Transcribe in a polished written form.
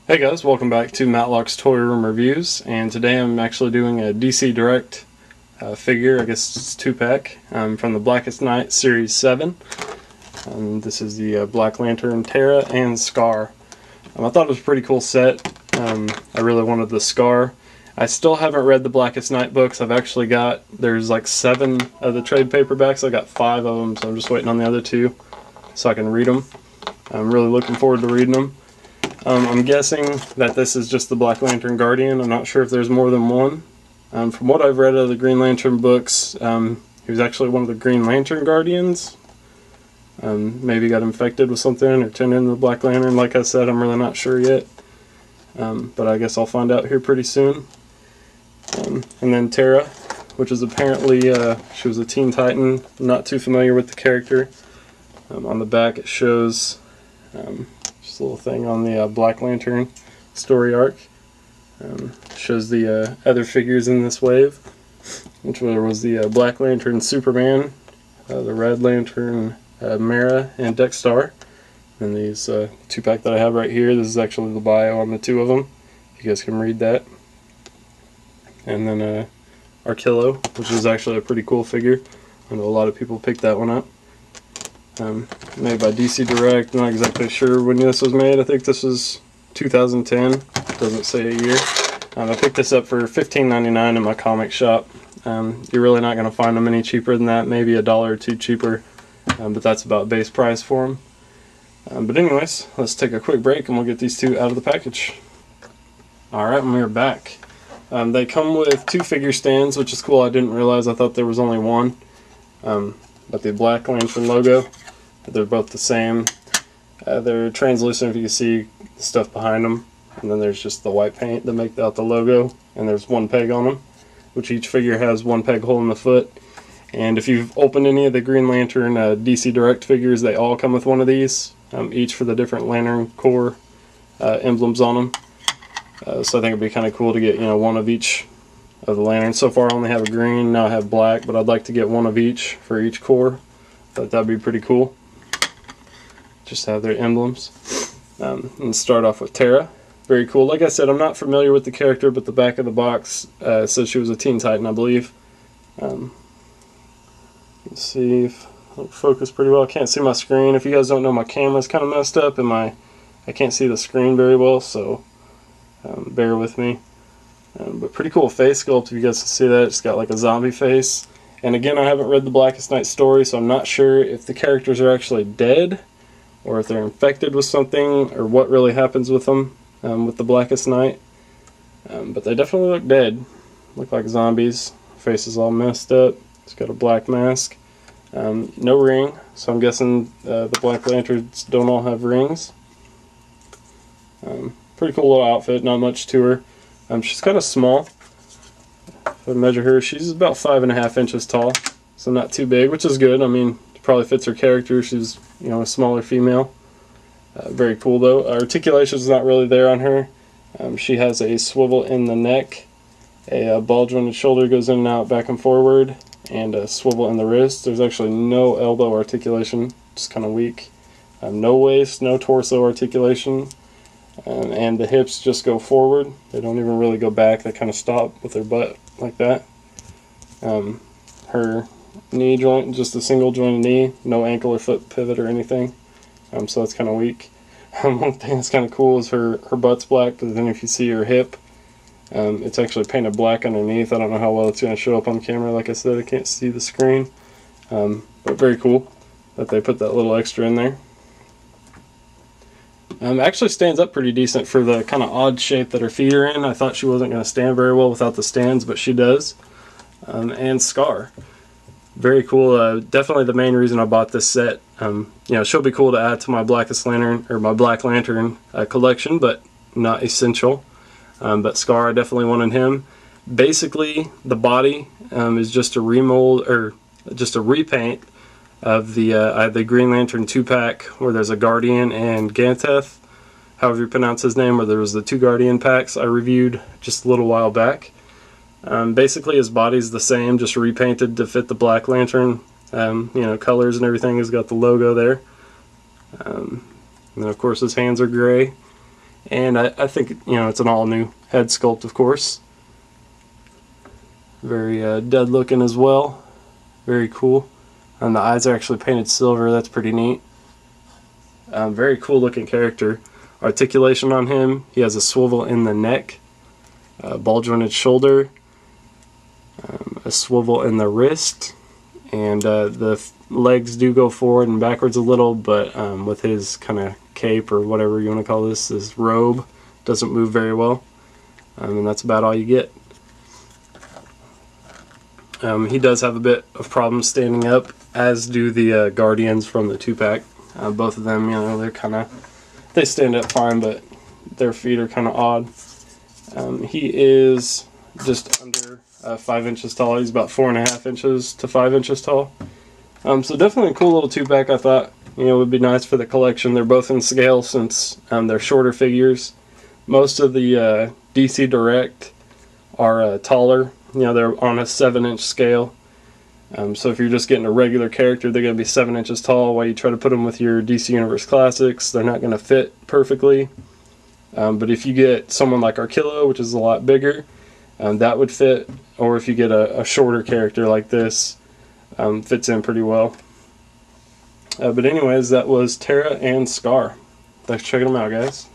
Hey guys, welcome back to Matlock's Toy Room Reviews, and today I'm actually doing a DC Direct figure, I guess it's 2-pack, from the Blackest Night Series 7. This is the Black Lantern, Terra, and Scar. I thought it was a pretty cool set. I really wanted the Scar. I still haven't read the Blackest Night books. There's like 7 of the trade paperbacks. I got 5 of them, so I'm just waiting on the other 2 so I can read them. I'm really looking forward to reading them. I'm guessing that this is just the Black Lantern Guardian. I'm not sure if there's more than one. From what I've read of the Green Lantern books, he was actually one of the Green Lantern Guardians. Maybe got infected with something or turned into the Black Lantern. Like I said, I'm really not sure yet. But I guess I'll find out here pretty soon. And then Terra, which is apparently, she was a Teen Titan. I'm not too familiar with the character. On the back it shows just a little thing on the Black Lantern story arc. Shows the other figures in this wave, which was the Black Lantern Superman, the Red Lantern Mara, and Dexter. And these 2-pack that I have right here, this is actually the bio on the 2 of them, if you guys can read that. And then Archillo, which is actually a pretty cool figure. I know a lot of people picked that one up. Made by DC Direct. Not exactly sure when this was made. I think this was 2010. Doesn't say a year. I picked this up for $15.99 in my comic shop. You're really not going to find them any cheaper than that. Maybe $1 or $2 cheaper. But that's about base price for them. But anyways, let's take a quick break and we'll get these 2 out of the package. Alright, and we're back. They come with 2 figure stands, which is cool. I didn't realize. I thought there was only one. But the Black Lantern logo, they're both the same. They're translucent if you can see the stuff behind them. And then there's just the white paint to make out the logo. And there's 1 peg on them, which each figure has 1 peg hole in the foot. And if you've opened any of the Green Lantern DC Direct figures, they all come with one of these, each for the different Lantern Corps emblems on them. So I think it'd be kind of cool to get, one of each of the lanterns. So far I only have a green, now I have black, but I'd like to get one of each for each core. Thought that'd be pretty cool. Just have their emblems. And start off with Terra. Very cool. Like I said, I'm not familiar with the character, but the back of the box says she was a Teen Titan, I believe. Let's see if it'll focus pretty well. I can't see my screen. If you guys don't know, my camera's kind of messed up and I can't see the screen very well, so bear with me. But pretty cool face sculpt, if you guys can see that. It's got like a zombie face. And again, I haven't read the Blackest Night story, so I'm not sure if the characters are actually dead or if they're infected with something or what really happens with them with the Blackest Night. But they definitely look dead. Look like zombies. Face is all messed up. It's got a black mask. No ring, so I'm guessing the Black Lanterns don't all have rings. Pretty cool little outfit, not much to her. She's kind of small. If I measure her, she's about 5.5 inches tall, so not too big, which is good. I mean, it probably fits her character. She's, a smaller female. Very cool though. Articulation's not really there on her. She has a swivel in the neck, a ball jointed shoulder goes in and out, back and forward, and a swivel in the wrist. There's actually no elbow articulation, just kind of weak. No waist, no torso articulation. And the hips just go forward. They don't even really go back. They kind of stop with their butt like that. Her knee joint, just a single jointed knee, no ankle or foot pivot or anything. So that's kind of weak. One thing that's kind of cool is her butt's black, but then if you see her hip, it's actually painted black underneath. I don't know how well it's going to show up on camera. Like I said, I can't see the screen. But very cool that they put that little extra in there. Actually stands up pretty decent for the kind of odd shape that her feet are in. I thought she wasn't going to stand very well without the stands, but she does. And Scar. Very cool. Definitely the main reason I bought this set. She'll be cool to add to my Blackest Lantern, or my Black Lantern collection, but not essential. But Scar, I definitely wanted him. Basically, the body is just a remold, or just a repaint of the Green Lantern 2-pack where there's a Guardian and Ganteth, however you pronounce his name, where there was the 2 Guardian packs I reviewed just a little while back. Basically his body's the same, just repainted to fit the Black Lantern colors and everything. Has got the logo there. And then of course his hands are gray. And I think, you know, it's an all new head sculpt, of course. Very dead looking as well. Very cool. And the eyes are actually painted silver. That's pretty neat. Very cool looking character. Articulation on him. He has a swivel in the neck, a ball jointed shoulder, a swivel in the wrist, and the legs do go forward and backwards a little, but with his kind of cape, or whatever you want to call this, his robe, doesn't move very well. And that's about all you get. He does have a bit of problems standing up, as do the Guardians from the 2-pack. Both of them, you know, they stand up fine, but their feet are kind of odd. He is just under 5 inches tall. He's about 4.5 inches to 5 inches tall. So definitely a cool little 2-pack. I thought, you know, would be nice for the collection. They're both in scale since they're shorter figures. Most of the DC Direct are taller. You know, they're on a 7-inch scale. So if you're just getting a regular character, they're going to be 7 inches tall. While you try to put them with your DC Universe Classics, they're not going to fit perfectly. But if you get someone like Arkilla, which is a lot bigger, that would fit. Or if you get a shorter character like this, fits in pretty well. But anyways, that was Terra and Scar. Thanks for checking them out, guys.